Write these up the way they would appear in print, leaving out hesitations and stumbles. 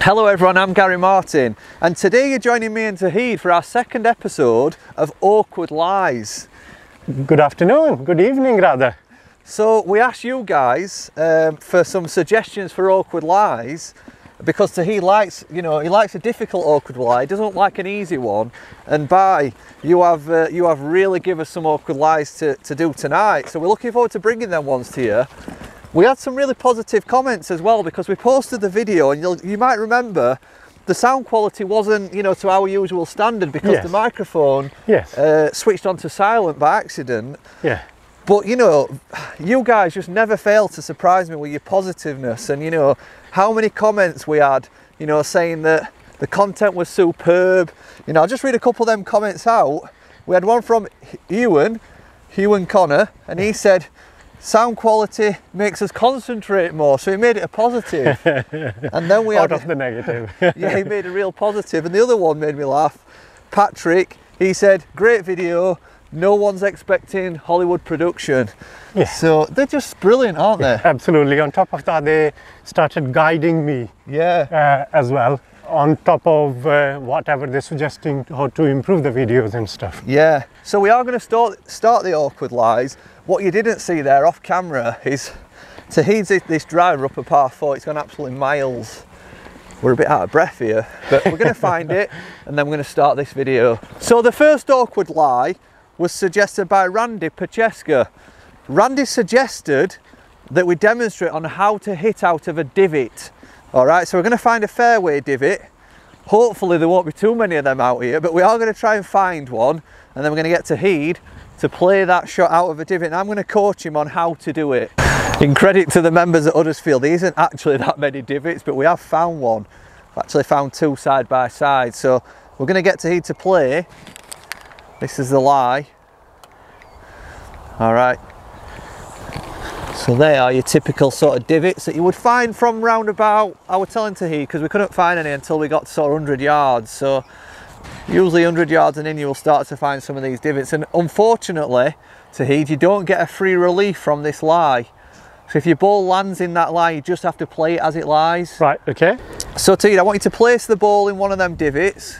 Hello everyone, I'm Gary Martin, and today you're joining me and Tahid for our second episode of Awkward Lies. Good afternoon, good evening rather. So we asked you guys for some suggestions for awkward lies, because Tahid likes, he likes a difficult awkward lie, he doesn't like an easy one, and you have really given us some awkward lies to do tonight, so we're looking forward to bringing them ones to you. We had some really positive comments as well, because we posted the video and you might remember the sound quality wasn't, to our usual standard, because the microphone switched onto silent by accident. Yeah. But you guys just never fail to surprise me with your positiveness, and how many comments we had, saying that the content was superb. I'll just read a couple of them comments out. We had one from Ewan Connor, and he said, sound quality makes us concentrate more, so he made it a positive. And then we out of the negative. Yeah, he made a real positive. And the other one made me laugh. Patrick, he said, great video, no one's expecting Hollywood production. Yeah. So they're just brilliant, aren't they? Absolutely. On top of that, they started guiding me as well, on top of whatever they're suggesting how to improve the videos and stuff. Yeah, so we are going to start the awkward lies. What you didn't see there off camera is Tahid's this driver up a par 4, it's gone absolutely miles. We're a bit out of breath here, but we're going to find it and then we're going to start this video. So the first awkward lie was suggested by Randy Pacheska. Randy suggested that we demonstrate on how to hit out of a divot. All right, so we're going to find a fairway divot. Hopefully there won't be too many of them out here, but we are going to try and find one, and then we're going to get Tahid to play that shot out of a divot, and I'm going to coach him on how to do it. In credit to the members at Huddersfield, there isn't actually that many divots, but we have found one. We've actually found two side by side, so we're going to get Tahid to play. This is the lie. All right. So they are your typical sort of divots that you would find from round about, I was telling Tahid, because we couldn't find any until we got to sort of 100 yards. So usually 100 yards and in you will start to find some of these divots. And unfortunately, Tahid, you don't get a free relief from this lie. So if your ball lands in that lie, you just have to play it as it lies. Right, okay. So Tahid, I want you to place the ball in one of them divots.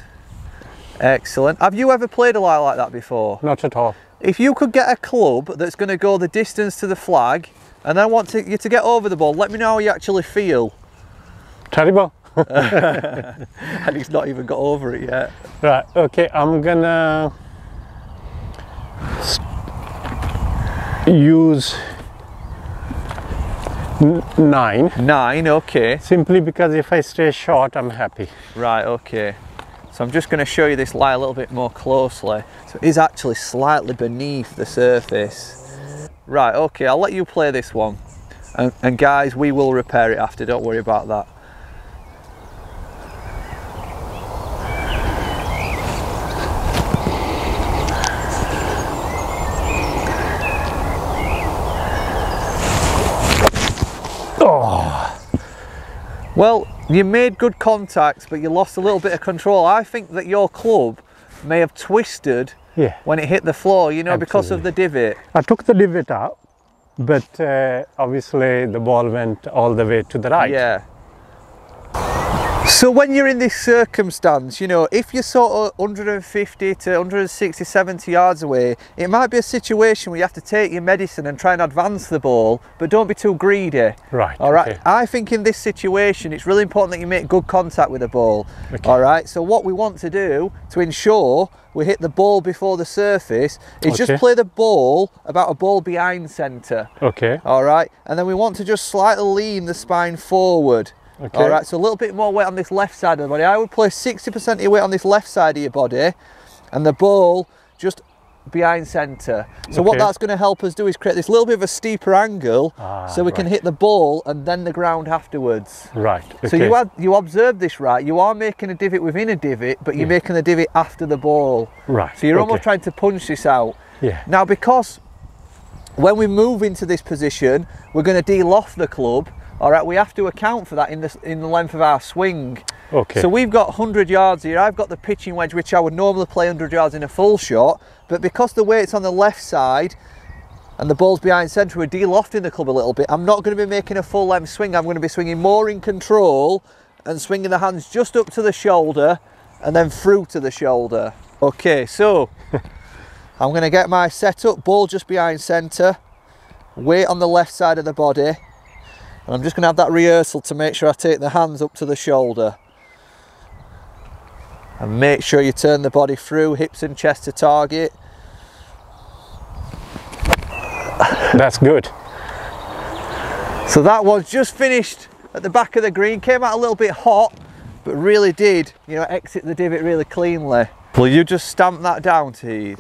Excellent. Have you ever played a lie like that before? Not at all. If you could get a club that's going to go the distance to the flag, and then I want you to get over the ball, let me know how you actually feel. Terrible. And he's not even got over it yet. Right, okay, I'm gonna use 9. 9, okay. Simply because if I stay short, I'm happy. Right, okay. So I'm just going to show you this lie a little bit more closely. So it is actually slightly beneath the surface. Right, okay, I'll let you play this one. And guys, we will repair it after, don't worry about that. Oh. Well, you made good contacts, but you lost a little bit of control. I think that your club may have twisted when it hit the floor, because of the divot. I took the divot out, but obviously the ball went all the way to the right. Yeah. So when you're in this circumstance, if you're sort of 150 to 160, 70 yards away, it might be a situation where you have to take your medicine and try and advance the ball, but don't be too greedy. Right. All right. Okay. I think in this situation, it's really important that you make good contact with the ball. Okay. All right. So what we want to do to ensure we hit the ball before the surface is just play the ball about a ball behind centre. Okay. All right. And then we want to just slightly lean the spine forward. Okay. All right, so a little bit more weight on this left side of the body. I would place 60% of your weight on this left side of your body and the ball just behind centre. So what that's going to help us do is create this little bit of a steeper angle so we can hit the ball and then the ground afterwards. Right. Okay. So you observed this right. You are making a divot within a divot, but you're making the divot after the ball. Right. So you're almost trying to punch this out. Yeah. Now, because when we move into this position, we're going to de-loft the club. All right, we have to account for that in the length of our swing. Okay. So we've got 100 yards here. I've got the pitching wedge, which I would normally play 100 yards in a full shot, but because the weight's on the left side and the ball's behind centre, we're de-lofting the club a little bit. I'm not going to be making a full length swing. I'm going to be swinging more in control and swinging the hands just up to the shoulder and then through to the shoulder. Okay, so I'm going to get my setup, ball just behind centre, weight on the left side of the body, and I'm just going to have that rehearsal to make sure I take the hands up to the shoulder. And make sure you turn the body through, hips and chest to target. That's good. So that one's just finished at the back of the green, came out a little bit hot, but really did, you know, exit the divot really cleanly. Will you just stamp that down, Teed?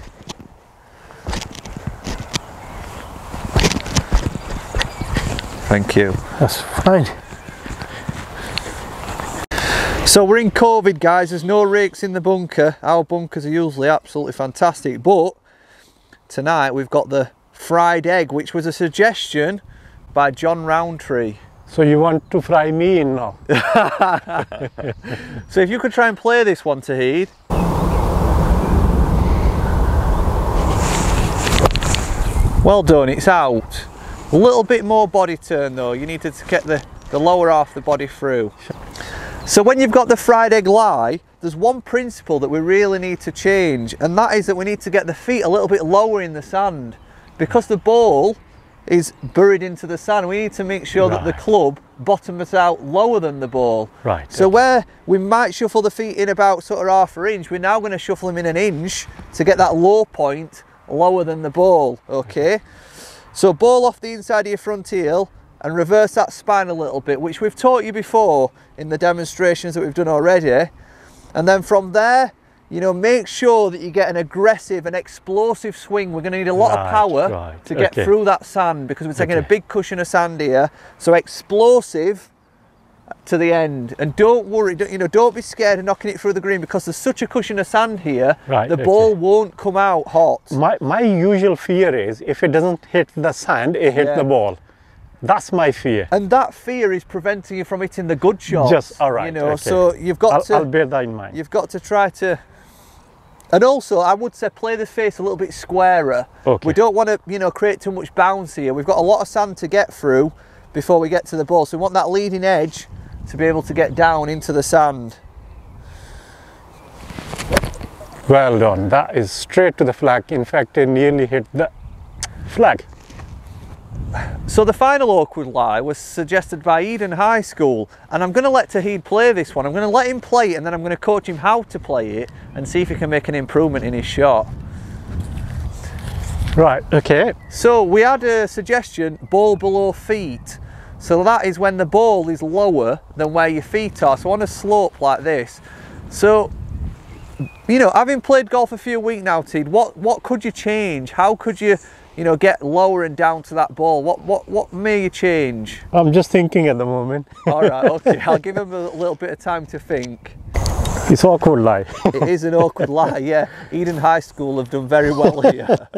Thank you. That's fine. So we're in COVID, guys, there's no rakes in the bunker. Our bunkers are usually absolutely fantastic, but tonight we've got the fried egg, which was a suggestion by John Roundtree. So you want to fry me in now? So if you could try and play this one, Tahid. Well done, it's out. A little bit more body turn though, you need to get the lower half of the body through. So when you've got the fried egg lie, there's one principle that we really need to change, and that is that we need to get the feet a little bit lower in the sand. Because the ball is buried into the sand, we need to make sure that the club bottoms out lower than the ball. Right. So where we might shuffle the feet in about sort of half an inch, we're now going to shuffle them in an inch to get that low point lower than the ball, okay? So ball off the inside of your front heel and reverse that spine a little bit, which we've taught you before in the demonstrations that we've done already. And then from there, you know, make sure that you get an aggressive and explosive swing. We're going to need a lot of power to get through that sand because we're taking a big cushion of sand here. So explosive to the end, and don't worry, don't be scared of knocking it through the green because there's such a cushion of sand here. The ball won't come out hot. My usual fear is if it doesn't hit the sand, it hits the ball. That's my fear. And that fear is preventing you from hitting the good shots. Just all right. You know, so you've got to. I'll bear that in mind. You've got to try to. And also, I would say play the face a little bit squarer. We don't want to, you know, create too much bounce here. We've got a lot of sand to get through before we get to the ball, so we want that leading edge to be able to get down into the sand. Well done. That is straight to the flag. In fact, it nearly hit the flag. So the final awkward lie was suggested by Eden High School, and I'm going to let Tahid play this one. I'm going to let him play it, and then I'm going to coach him how to play it and see if he can make an improvement in his shot. Right, okay. So we had a suggestion, ball below feet. So that is when the ball is lower than where your feet are, so on a slope like this. So, you know, having played golf a few weeks now, Teed, what could you change? How could you, you know, get lower and down to that ball? What may you change? I'm just thinking at the moment. All right, okay, I'll give him a little bit of time to think. It's an awkward lie. It is an awkward lie, yeah. Eden High School have done very well here.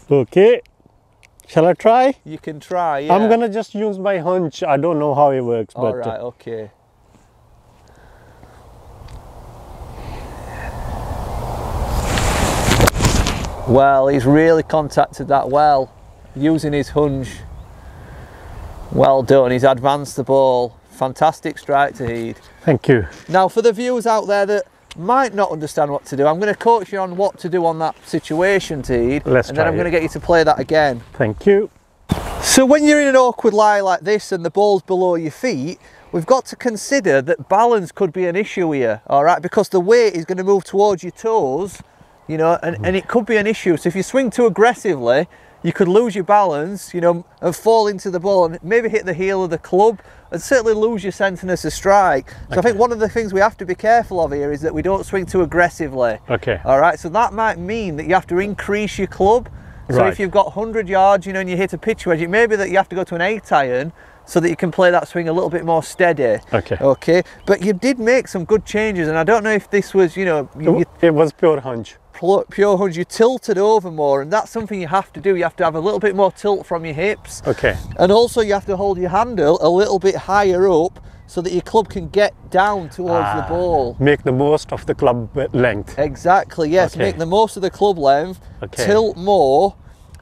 Okay. Shall I try? You can try, yeah. I'm gonna just use my hunch. I don't know how it works. All right, okay. Well, he's really contacted that well, using his hunch. Well done, he's advanced the ball. Fantastic strike, Tahid. Thank you. Now, for the viewers out there that might not understand what to do, I'm going to coach you on what to do on that situation, Teed, and then I'm going to get you to play that again. Thank you. So when you're in an awkward lie like this and the ball's below your feet, we've got to consider that balance could be an issue here, all right, because the weight is going to move towards your toes, you know, and it could be an issue. So if you swing too aggressively, you could lose your balance, you know, and fall into the ball and maybe hit the heel of the club and certainly lose your centreness of strike. So I think one of the things we have to be careful of here is that we don't swing too aggressively. All right, so that might mean that you have to increase your club. So if you've got 100 yards, you know, and you hit a pitch wedge, it may be that you have to go to an 8-iron so that you can play that swing a little bit more steady. Okay, but you did make some good changes, and I don't know if this was, you know... It was pure hunch. Pure hunch, you tilted over more, and that's something you have to do. You have to have a little bit more tilt from your hips. And also you have to hold your handle a little bit higher up so that your club can get down towards the ball. Make the most of the club length. Exactly, yes. Make the most of the club length, tilt more,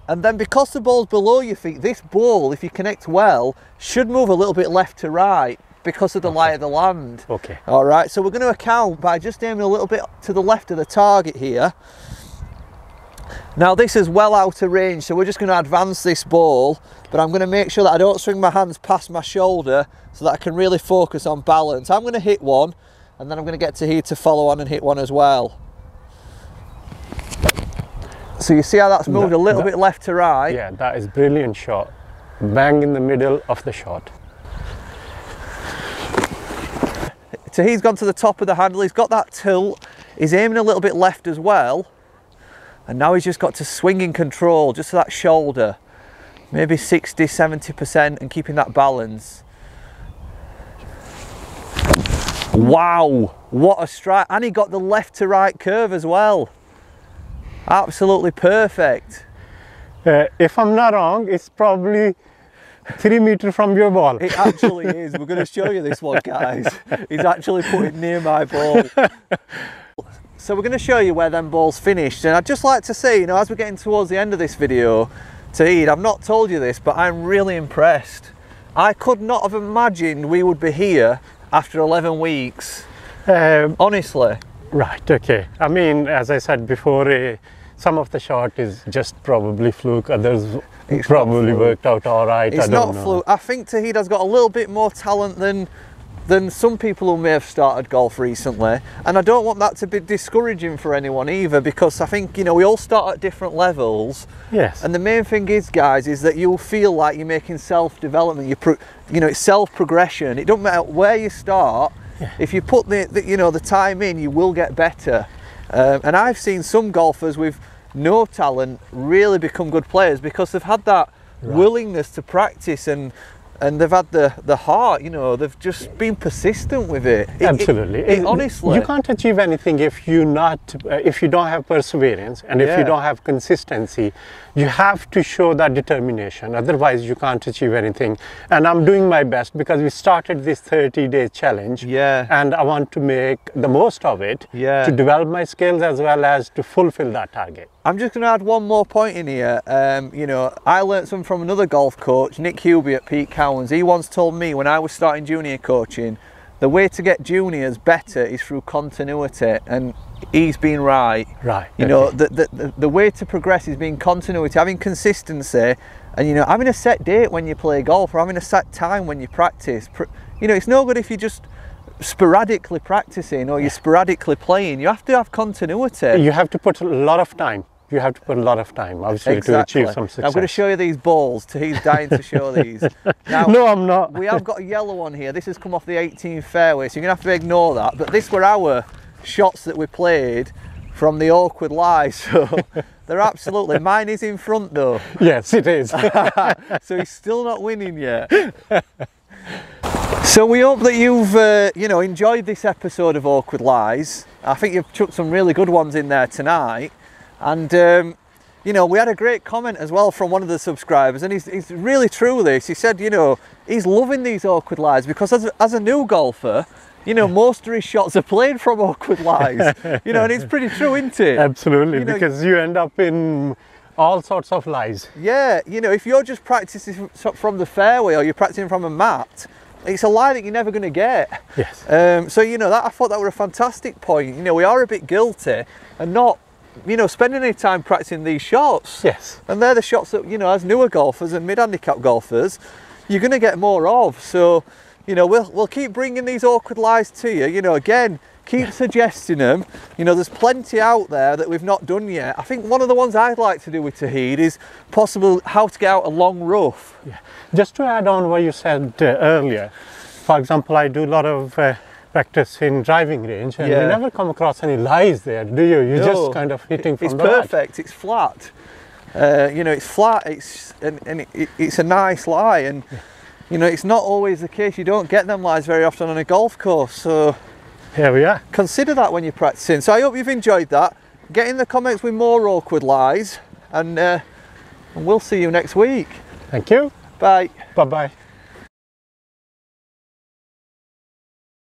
and then because the ball's below your feet, this ball, if you connect well, should move a little bit left to right, because of the lie of the land. Okay. All right, so we're going to account by just aiming a little bit to the left of the target here. Now this is well out of range, so we're just going to advance this ball, but I'm going to make sure that I don't swing my hands past my shoulder so that I can really focus on balance. I'm going to hit one, and then I'm going to get Tahid to follow on and hit one as well. So you see how that's moved a little bit left to right? Yeah, that is brilliant shot. Bang in the middle of the shot. Tahid's gone to the top of the handle, he's got that tilt, he's aiming a little bit left as well. And now he's just got to swing in control, just to that shoulder. Maybe 60, 70% and keeping that balance. Wow, what a strike. And he got the left to right curve as well. Absolutely perfect. If I'm not wrong, it's probably 3 meters from your ball. It actually is. We're going to show you this one, guys. He's actually put it near my ball. So we're going to show you where them balls finished, and I'd just like to say, you know, as we're getting towards the end of this video, Tahid, I've not told you this, but I'm really impressed. I could not have imagined we would be here after 11 weeks, honestly. Right, okay. I mean, as I said before, some of the shot is just probably fluke, others it's probably worked out all right. It's not fluke. I think Tahid has got a little bit more talent than some people who may have started golf recently, and I don't want that to be discouraging for anyone either, because I think, you know, we all start at different levels. Yes. And the main thing is, guys, is that you'll feel like you're making self-development. You know, it's self-progression. It doesn't matter where you start. Yeah. If you put the time in, you will get better. And I've seen some golfers with no talent really become good players because they've had that willingness to practice, and they've had the heart, you know, they've just been persistent with it. Absolutely. Honestly. You can't achieve anything if you don't have perseverance, and if you don't have consistency. You have to show that determination, otherwise you can't achieve anything. And I'm doing my best because we started this 30-day challenge, and I want to make the most of it to develop my skills as well as to fulfill that target. I'm just going to add one more point in here. You know, I learnt something from another golf coach, Nick Hubie at Pete Cowans. He once told me when I was starting junior coaching, the way to get juniors better is through continuity, and he's been right. Right. You know, the way to progress is being continuity, having consistency, and, you know, having a set date when you play golf, or having a set time when you practice. You know, it's no good if you just sporadically practicing or you're sporadically playing. You have to have continuity. You have to put a lot of time. You have to put a lot of time, obviously, to achieve some success. I'm going to show you these balls. He's dying to show these. Now, no, I'm not. We have got a yellow one here. This has come off the 18th fairway, so you're going to have to ignore that. But these were our shots that we played from the awkward lie, so they're absolutely... Mine is in front, though. Yes, it is. So he's still not winning yet. So we hope that you've you know, enjoyed this episode of Awkward Lies. I think you've chucked some really good ones in there tonight. And you know, we had a great comment as well from one of the subscribers, and he's really true with this. He said, you know, he's loving these awkward lies because as a new golfer, you know, most of his shots are played from awkward lies. You know, and it's pretty true, isn't it? Absolutely, you know, because you end up in all sorts of lies. Yeah, you know, if you're just practicing from the fairway or you're practicing from a mat, it's a lie that you're never going to get. Yes. So, you know, I thought that were a fantastic point. You know, we are a bit guilty and not, you know, spending any time practicing these shots. Yes. And they're the shots that, you know, as newer golfers and mid-handicap golfers, you're going to get more of. So, you know, we'll keep bringing these awkward lies to you. You know, again, keep suggesting them. You know, there's plenty out there that we've not done yet. I think one of the ones I'd like to do with Tahid is possible how to get out a long rough. Yeah. Just to add on what you said earlier, for example, I do a lot of practice in driving range, and you never come across any lies there, do you? You're just kind of hitting from the It's perfect. It's flat. You know, it's flat. It's a nice lie, and you know, it's not always the case. You don't get them lies very often on a golf course. So here we are. Consider that when you're practicing. So I hope you've enjoyed that. Get in the comments with more awkward lies, and we'll see you next week. Thank you. Bye. Bye bye.